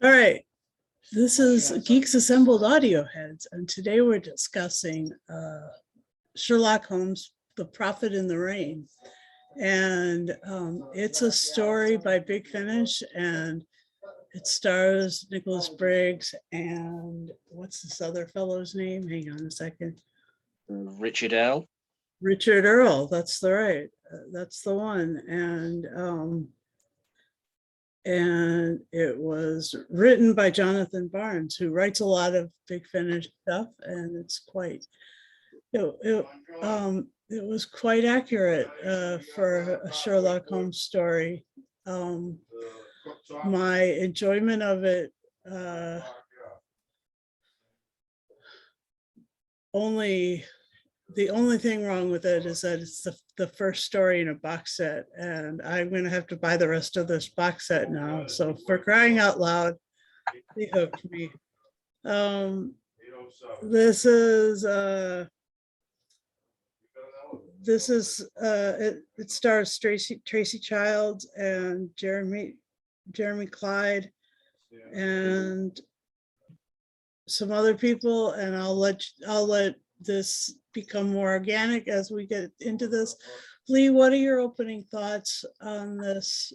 All right, this is Geeks Assembled Audio Heads, and today we're discussing Sherlock Holmes, The Prophet in the Rain. And it's a story by Big Finish, and it stars Nicholas Briggs and what's this other fellow's name? Hang on a second. Richard L. Richard Earl, that's that's the one. And it was written by Jonathan Barnes, who writes a lot of Big Finish stuff, and it's quite it was quite accurate for a Sherlock Holmes story. My enjoyment of it the only thing wrong with it is that it's the first story in a box set, and I'm going to have to buy the rest of this box set now. So for crying out loud, they hooked me. This is it stars Tracy Childs and Jeremy Clyde and some other people, and I'll let this become more organic as we get into this. Lee, what are your opening thoughts on this?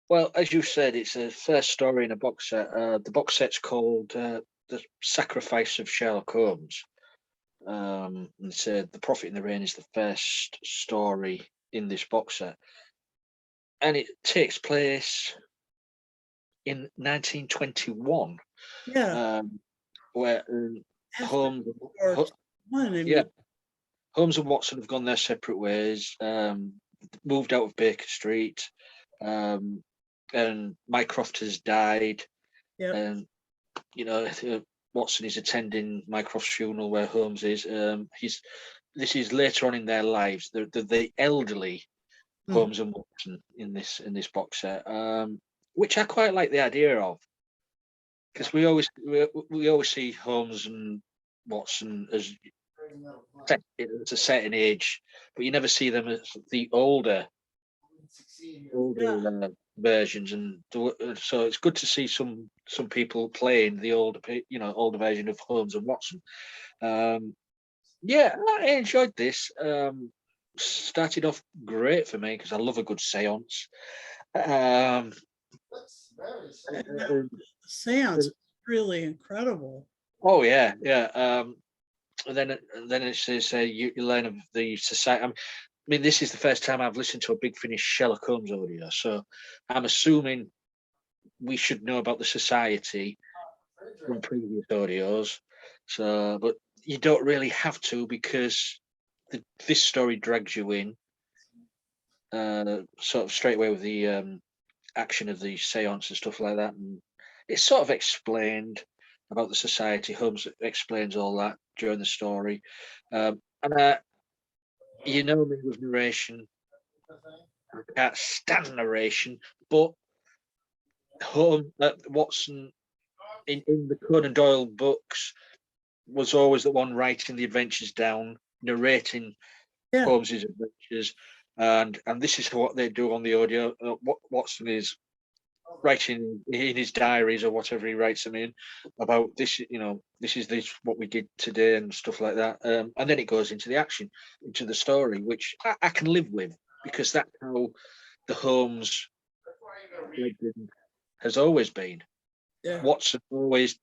Well, as you said, it's a first story in a box set. The box set's called The Sacrifice of Sherlock Holmes. It's The Prophet in the Rain is the first story in this box set. And it takes place in 1921. Yeah. Where Holmes and Watson have gone their separate ways, moved out of Baker Street, and Mycroft has died. Yep. And Watson is attending Mycroft's funeral where Holmes is. This is later on in their lives. The elderly Holmes and Watson in this box set, which I quite like the idea of, because we always see Holmes and Watson as a certain age, but you never see them as the older versions, and so it's good to see some people playing the older version of Holmes and Watson. I enjoyed this. Started off great for me because I love a good seance. Seance really incredible. Oh yeah. And then it says you learn of the society. I mean, this is the first time I've listened to a Big Finish Sherlock Holmes audio, so I'm assuming we should know about the society from previous audios. So, but you don't really have to, because this story drags you in sort of straight away with the action of the seance and stuff like that, and it's sort of explained about the society. Holmes explains all that during the story, and you know me with narration, I can't stand narration, but Watson in the Conan Doyle books was always the one writing the adventures down, narrating Holmes's adventures, and this is what they do on the audio. Watson is writing in his diaries or whatever he writes them in about this. This is what we did today and stuff like that. And then it goes into the action, into the story, which I can live with, because that's how the Holmes legend has always been. Yeah. Watson always,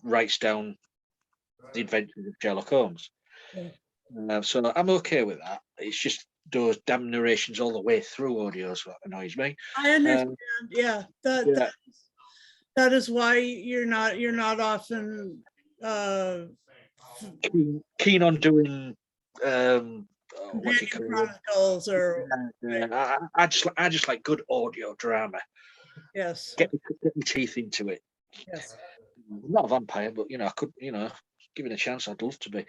writes down the adventures of Sherlock Holmes. Yeah. So I'm okay with that. It's just those damn narrations all the way through audios that annoys me. I understand. That is why you're not often keen on doing what you call chronicles or. I just like good audio drama. Yes. Get my teeth into it. Yes. I'm not a vampire, but I could, give it a chance. I'd love to be.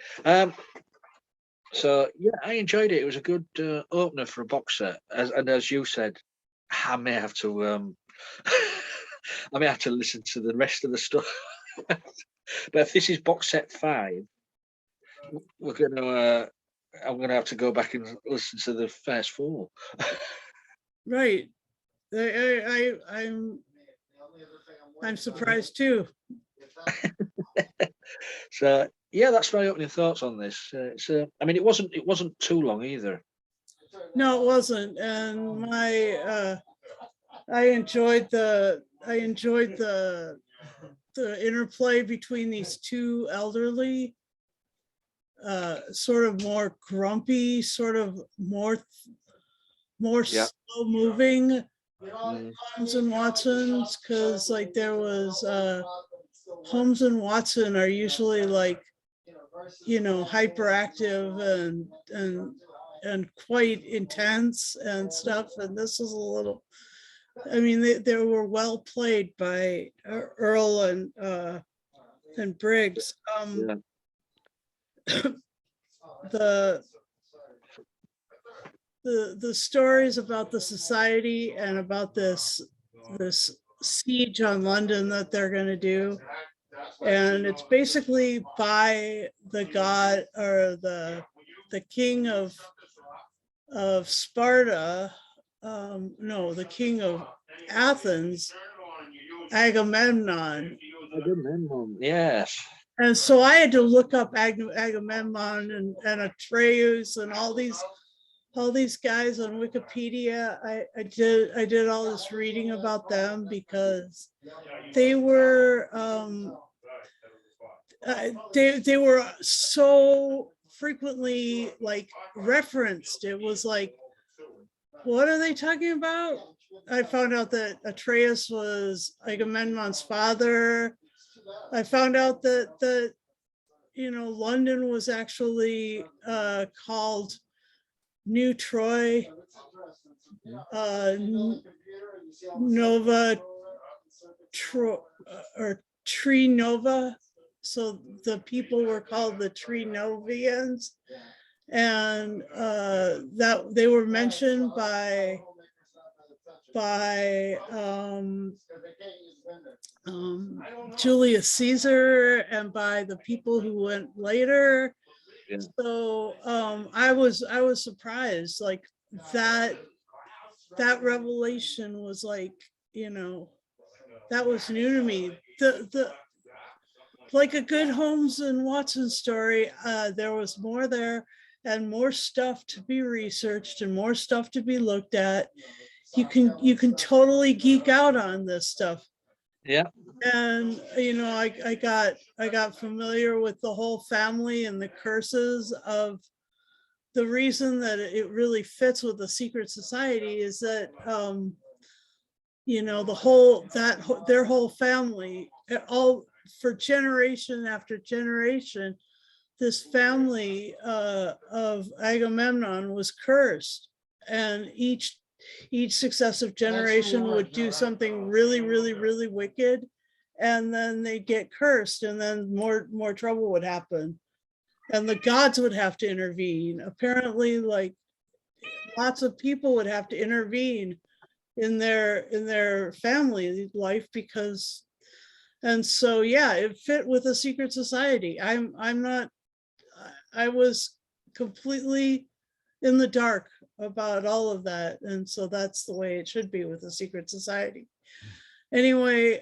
So yeah, I enjoyed it. It was a good opener for a box set. As you said, I may have to listen to the rest of the stuff. But if this is box set 5, I'm gonna have to go back and listen to the first 4. Right. I'm surprised too. So yeah, that's my opening thoughts on this. I mean, it wasn't too long either. No, it wasn't. And I enjoyed the interplay between these two elderly, sort of more grumpy, sort of more Yeah. slow moving Mm. Holmes and Watsons, because like there was Holmes and Watson are usually like, hyperactive and quite intense and stuff, and this is a little, I mean, they were well played by Earl and Briggs. Yeah. The stories about the society and about this siege on London that they're going to do, and it's basically by the god or the king of Sparta, no, the king of Athens, Agamemnon. Yes. And so I had to look up Agamemnon and Atreus and all these guys on Wikipedia. I did all this reading about them because they were they were so frequently like referenced. It was like, what are they talking about? I found out that Atreus was Agamemnon's father. I found out that London was actually called New Troy, Nova or Tree Nova. So the people were called the Tree Novians, and that they were mentioned by Julius Caesar and by the people who went later. Yeah. So I was surprised, like that revelation was like, that was new to me. The like a good Holmes and Watson story, there was more there and more stuff to be researched and more stuff to be looked at. You can totally geek out on this stuff. Yeah. And I got familiar with the whole family and the curses of the reason that it really fits with the secret society is that their whole family, all for generation after generation, this family of Agamemnon was cursed, and each successive generation would do something really, really, really wicked, and then they get cursed, and then more trouble would happen, and the gods would have to intervene. Apparently, like lots of people would have to intervene in their family life because, and so yeah, it fit with a secret society. I was completely in the dark about all of that, and so that's the way it should be with a secret society. Anyway,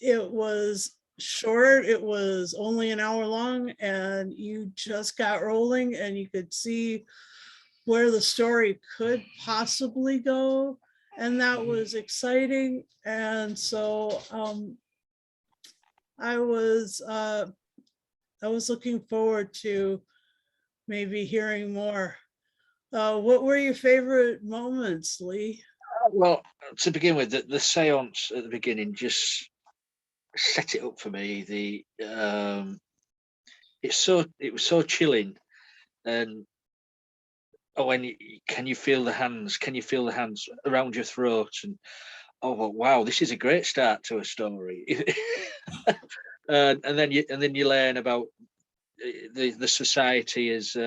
it was short, it was only an hour long, and you just got rolling and you could see where the story could possibly go, and that was exciting. And so I was looking forward to maybe hearing more. What were your favorite moments, Lee? Well, to begin with, the seance at the beginning just set it up for me. It was so chilling, and when can you feel the hands? Can you feel the hands around your throat? And oh wow, this is a great start to a story. And then you learn about the society has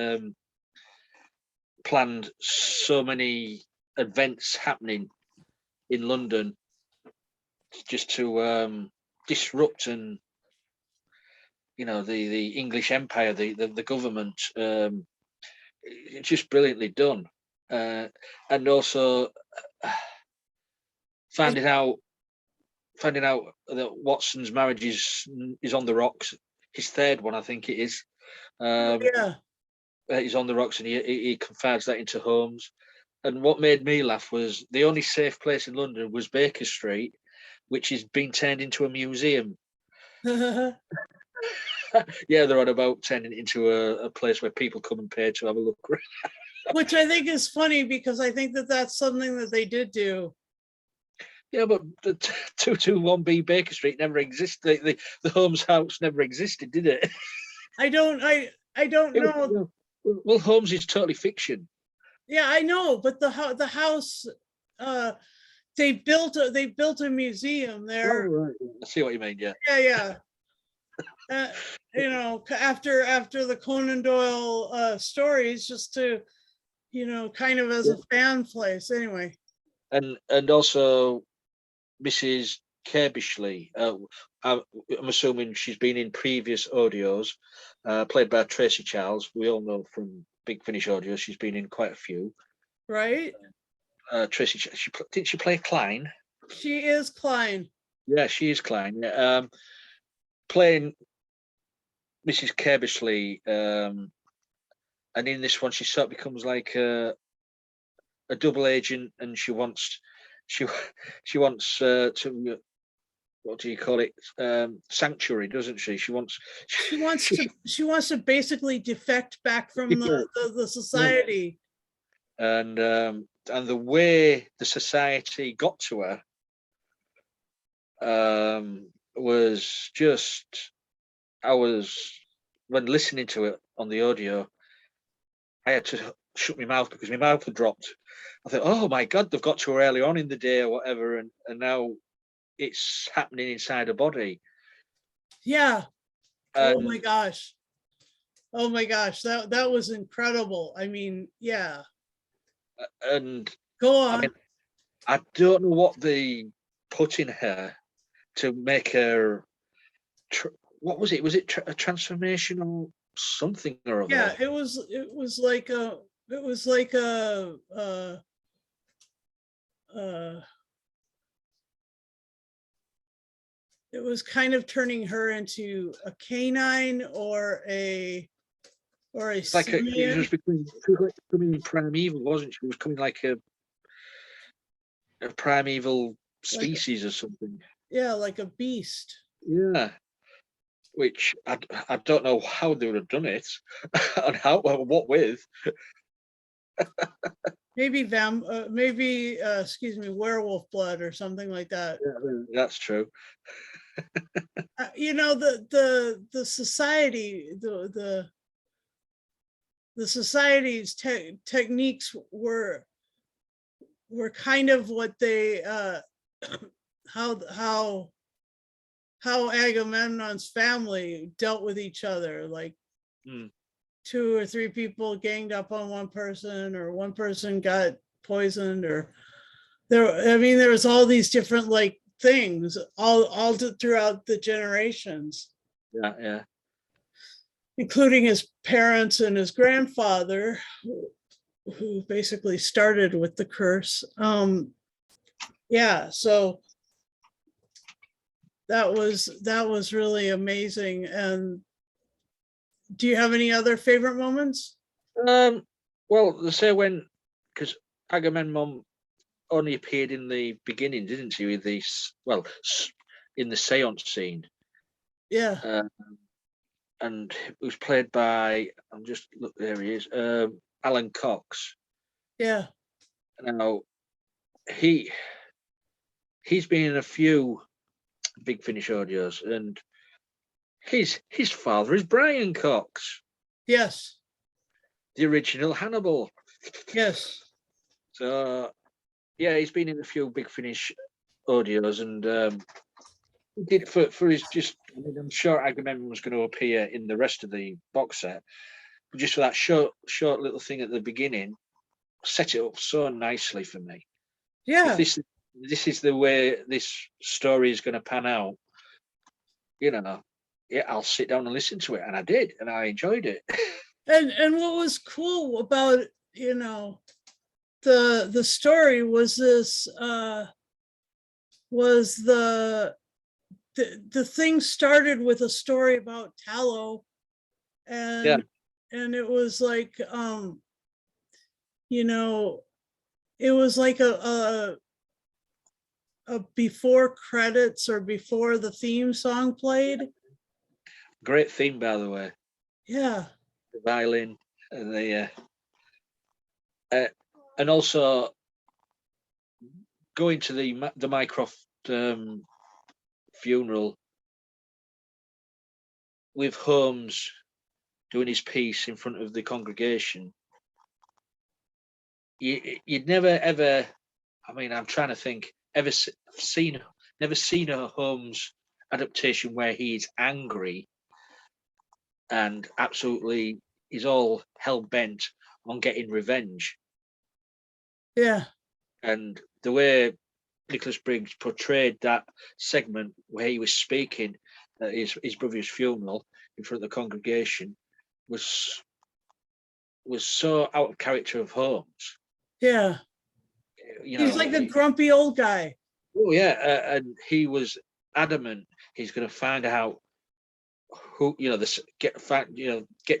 planned so many events happening in London just to disrupt and the English Empire, the government. It's just brilliantly done, and also finding out finding out that Watson's marriage is on the rocks. His third one, I think it is. Yeah. He's on the rocks, and he confides that into Holmes. And what made me laugh was the only safe place in London was Baker Street, which has been turned into a museum. Yeah, they're on about turning it into a place where people come and pay to have a look. Which I think is funny, because I think that that's something that they did do. Yeah, but the 221B Baker Street never existed. The Holmes house never existed, did it? I don't know. Well, Holmes is totally fiction. Yeah, I know, but the house, they built a museum there. Oh, right. I see what you mean. Yeah. Yeah. You know, after the Conan Doyle stories, just to, you know, kind of as a fan place. Anyway. And also Mrs. Kirbish. I'm assuming she's been in previous audios, played by Tracy Charles. We all know from Big Finish audio she's been in quite a few. Right. Tracy, didn't she play Klein? She is Klein. Yeah, she is Klein. Yeah. Playing Mrs. Kirbish, and in this one she sort of becomes like a double agent, and she wants to, what do you call it, sanctuary, doesn't she? She wants to basically defect back from the society. And the way the society got to her was just, when listening to it on the audio, I had to shut my mouth because my mouth had dropped. I thought, oh my God, they've got to her early on in the day or whatever, and now it's happening inside her body. Yeah. Oh my gosh, that was incredible. I mean, yeah. And go on. I mean, I don't know what they put in her to make her. What was it? Was it a transformational something or other? Yeah, it was like a it was kind of turning her into a canine or a like she was becoming primeval, wasn't she? She was coming like a primeval species or something. Yeah, like a beast. Yeah. Which I don't know how they would have done it, and what with. Maybe excuse me, werewolf blood or something like that. Yeah, that's true. You know, the society, the society's techniques were kind of what they how Agamemnon's family dealt with each other, like 2 or 3 people ganged up on one person, or one person got poisoned, or there was all these different like things all throughout the generations. Yeah. Including his parents and his grandfather, who basically started with the curse. Yeah, so that was really amazing. And do you have any other favorite moments? Well, they say because Agamemnon only appeared in the beginning, didn't he? With this, in the seance scene. Yeah. And it was played by, there he is, Alan Cox. Yeah. Now he's been in a few Big Finish audios, and his father is Brian Cox. Yes. The original Hannibal. Yes. So yeah, he's been in a few Big Finish audios, and he did for his I'm sure Agamemnon was going to appear in the rest of the box set, but just for that short little thing at the beginning, set it up so nicely for me. Yeah. If this is the way this story is going to pan out, I'll sit down and listen to it, and I did, and I enjoyed it. And what was cool about the story was this was the thing started with a story about tallow, and it was like you know, it was like a before credits or before the theme song played. Great theme, by the way. Yeah. The violin and the and also going to the Mycroft funeral with Holmes doing his piece in front of the congregation. You'd never ever, I mean, I'm trying to think, never seen a Holmes adaptation where he's angry and absolutely is all hell bent on getting revenge. Yeah. And the way Nicholas Briggs portrayed that segment where he was speaking at his brother's funeral in front of the congregation was so out of character of Holmes. Yeah. You He's know, like a grumpy old guy. Oh yeah, and he was adamant he's going to find out who, you know, get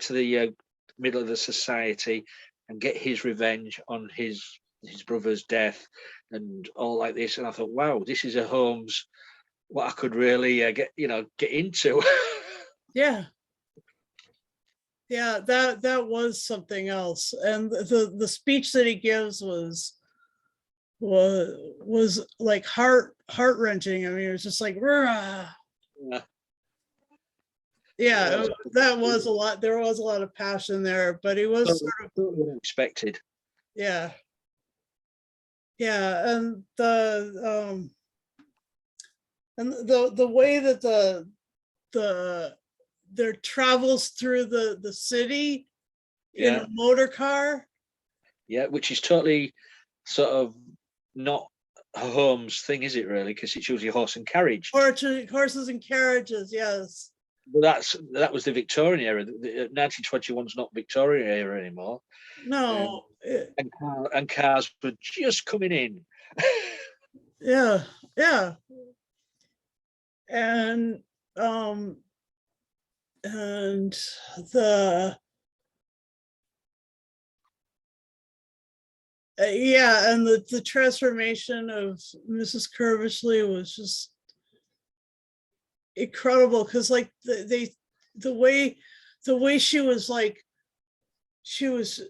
to the middle of the society and get his revenge on his brother's death and all like this. And I thought, wow, this is a Holmes what I could really get into. Yeah. Yeah, that was something else. And the speech that he gives was like heart-wrenching. I mean, it was just like, rah. Yeah, that was a lot. There was a lot of passion there, but he was sort of totally unexpected. Yeah. Yeah, and the way that their travels through the city in a motor car. Yeah, which is totally sort of not a Holmes thing, is it really? Because it's usually horse and carriage. Horses and carriages, yes. But that was the Victorian era. The 1921's not Victorian era anymore. No. And cars were just coming in. Yeah, yeah. And the yeah, and the transformation of Mrs. Kirbish was just incredible, because like the way she was like, she was,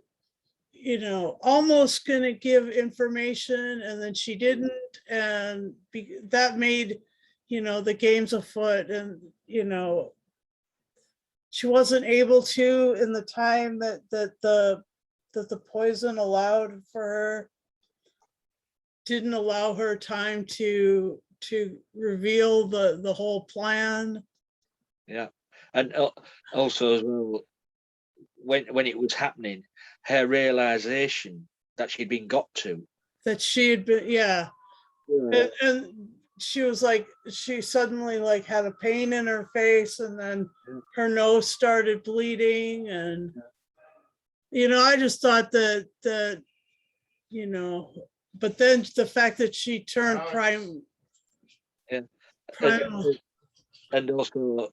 you know, almost going to give information and then she didn't, and that made, you know, the games afoot, and you know, she wasn't able to in the time that the poison allowed for her, didn't allow her time to reveal the whole plan. Yeah, and also as well, when it was happening, her realization that she'd been got to, that she had been, yeah. And she was like, she suddenly like had a pain in her face, and then her nose started bleeding, and you know, I just thought that you know, but then the fact that she turned primal. And also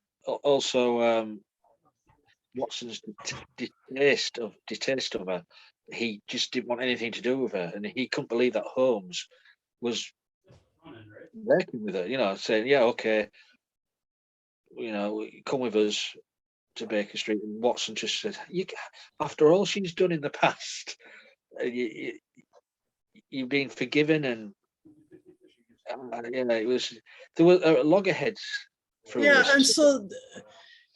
Watson's distaste of her. He just didn't want anything to do with her, and he couldn't believe that Holmes was working with her. You know, saying, "Yeah, okay, you know, come with us to Baker Street." And Watson just said, "After all she's done in the past, you've been forgiven." And you know, there were loggerheads through this. And so,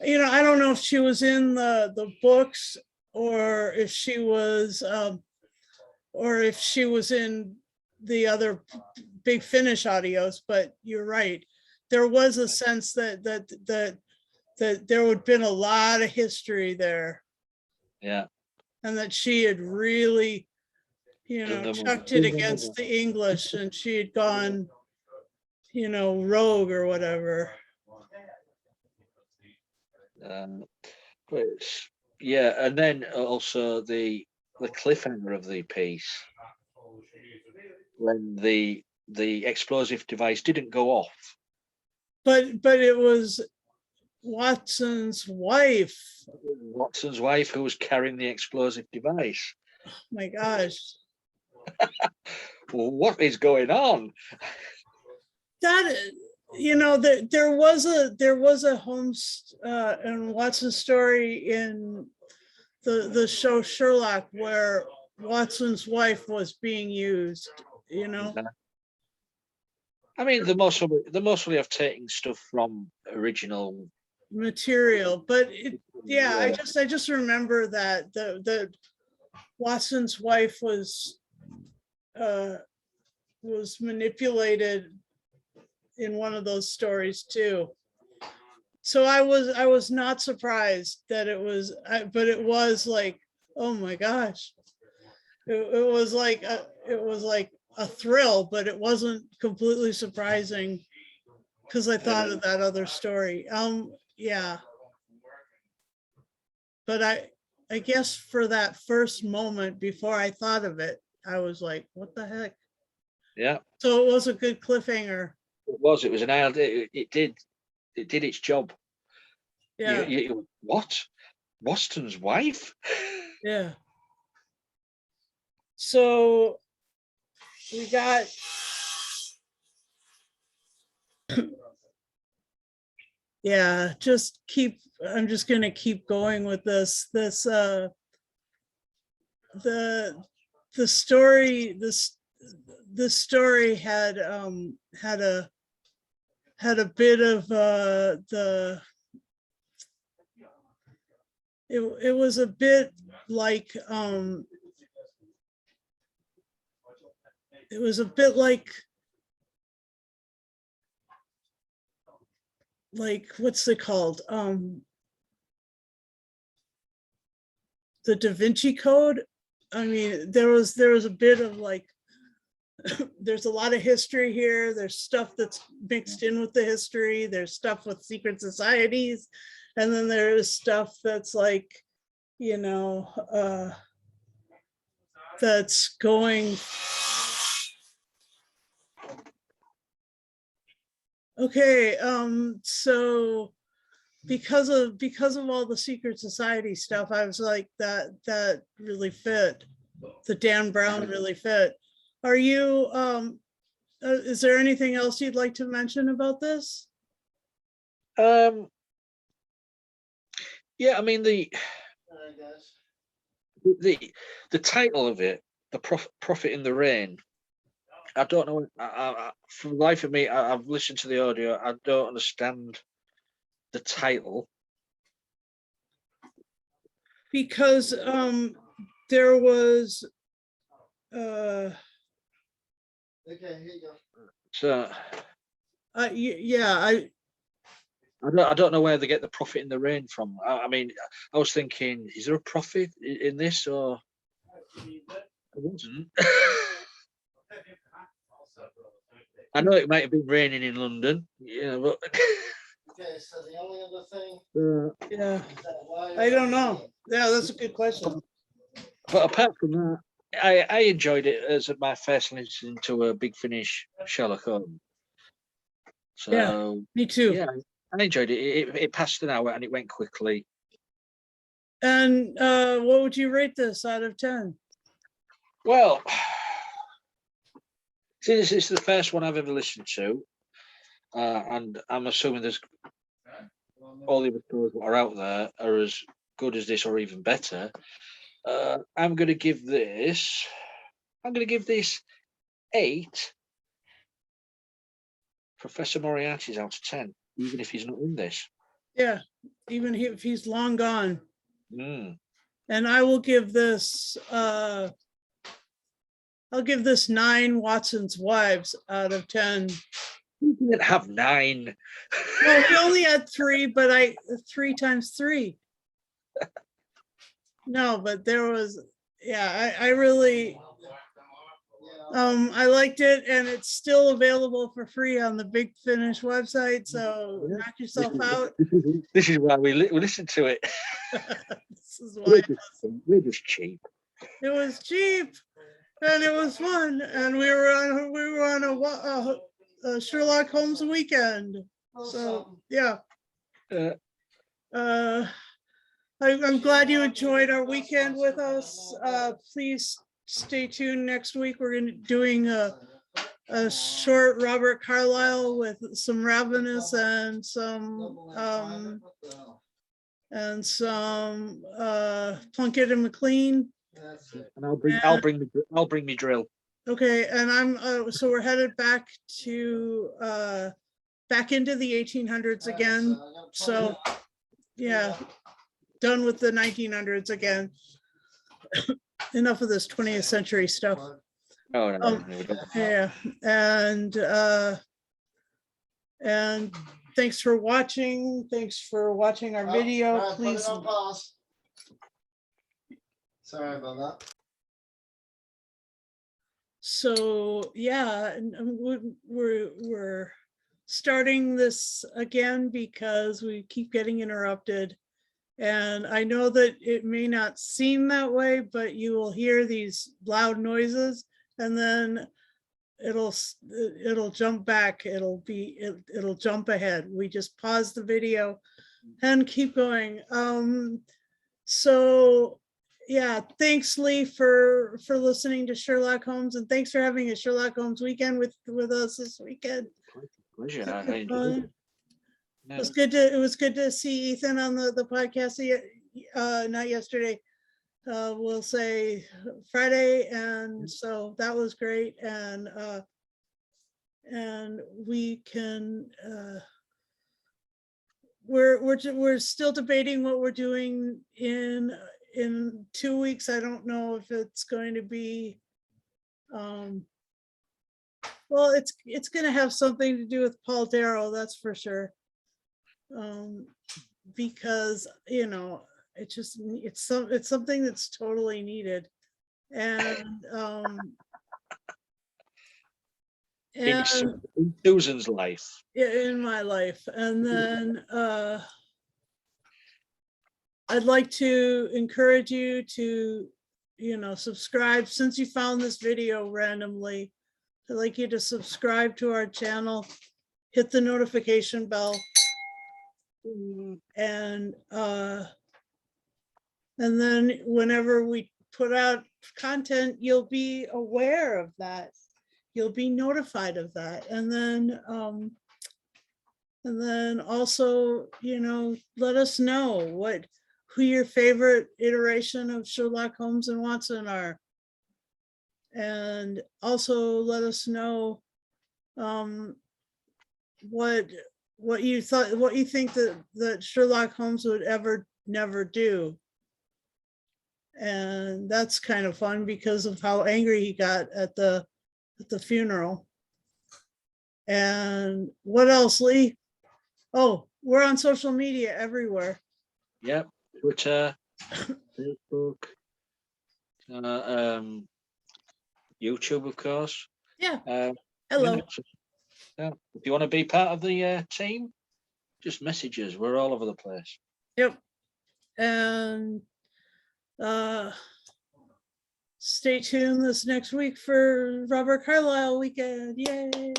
you know, I don't know if she was in the books, or if she was in the other Big Finish audios, but you're right. There was a sense that there would been a lot of history there. Yeah. And that she had really, you know, chucked it against the English, and she had gone, you know, rogue or whatever. But yeah, and then also the cliffhanger of the piece, when the the explosive device didn't go off. But it was Watson's wife. Watson's wife who was carrying the explosive device. Oh my gosh. Well, what is going on? That, you know, there was a Holmes and Watson story in the show Sherlock where Watson's wife was being used, you know. I mean, the mostly have taken stuff from original material, but I just remember that the Watson's wife was manipulated in one of those stories too. So I was not surprised that it was, but it was like, oh my gosh, it was like a thrill, but it wasn't completely surprising because I thought of that other story. Yeah, but I guess for that first moment before I thought of it, I was like, what the heck? Yeah. So it was a good cliffhanger. It was an idea. It did its job. Yeah. What? Waston's wife? Yeah. So we got yeah, I'm just gonna keep going with this. The story, the story had a bit of it was a bit like it was a bit like what's it called? The Da Vinci Code. I mean, there was a bit of like, there's a lot of history here. There's stuff that's mixed in with the history. There's stuff with secret societies. And then there is stuff that's like, you know, that's going. Okay, so because of all the secret society stuff, I was like, that really fit. The Dan Brown really fit. Are you is there anything else you'd like to mention about this? Yeah, I mean the title of it, The Prophet in the Rain. I don't know. For the life of me, I've listened to the audio. I don't understand the title. Because there was Okay, here you go. So yeah, I don't know where they get the prophet in the rain from. I mean, I was thinking, is there a prophet in this, or it wasn't? I know it might have been raining in London, but Okay, so the only other thing yeah, is that why I don't know. Yeah, that's a good question. But apart from that, I enjoyed it as my first listen to a Big Finish Sherlock Holmes. So yeah, me too. Yeah, I enjoyed it. It passed an hour and it went quickly. And what would you rate this out of 10? Well, since it's the first one I've ever listened to, and I'm assuming there's all the other stories that are out there are as good as this or even better, I'm going to give this 8 Professor Moriarty's out of 10, even if he's not in this. Yeah, even if he's long gone. Mm. And I will give this I'll give this 9 Watson's Wives out of 10. He didn't have 9. Well, he only had 3, but 3 times 3. No, but there was, yeah, I really, I liked it, and it's still available for free on the Big Finish website. So knock yourself out. This is why we listen to it. This is why We're just cheap. it was cheap, and it was fun, and we were on a Sherlock Holmes weekend. So, yeah. I'm glad you enjoyed our weekend with us. Please stay tuned next week. We're doing a short Robert Carlyle with some Ravenous and some Plunkett and McLean. And I'll bring me drill. Okay, and so we're headed back to back into the 1800s again. So yeah, done with the 1900s again. Enough of this 20th century stuff. Oh, no, Yeah, and thanks for watching. Thanks for watching our video. Right, put it Please. on pause. Sorry about that. So yeah, and we're starting this again because we keep getting interrupted. And I know that it may not seem that way, but you will hear these loud noises and then it'll jump back. It'll jump ahead. We just pause the video and keep going. So yeah, thanks Lee for listening to Sherlock Holmes, and thanks for having a Sherlock Holmes weekend with us this weekend. Pleasure. I enjoyed it. It was good to see Ethan on the podcast. Not yesterday, we'll say Friday, and so that was great. And we can we're still debating what we're doing in 2 weeks. I don't know if it's going to be well, it's going to have something to do with Paul Darrow, that's for sure. Because it's something that's totally needed, and in Susan's life, in my life. And then I'd like to encourage you to subscribe. Since you found this video randomly, I'd like you to subscribe to our channel, hit the notification bell, and then whenever we put out content, you'll be aware of that. You'll be notified of that. And then also, let us know who your favorite iteration of Sherlock Holmes and Watson are. And also let us know what you think that Sherlock Holmes would never do. And that's kind of fun because of how angry he got at the funeral. And what else, Lee? Oh, we're on social media everywhere. Yep, Twitter, Facebook, YouTube, of course. Yeah. Hello. Yeah. If you want to be part of the team, just message us. We're all over the place. Yep. And stay tuned this next week for Robert Carlyle weekend. Yay.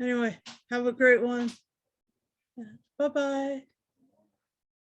Anyway, have a great one. Bye-bye.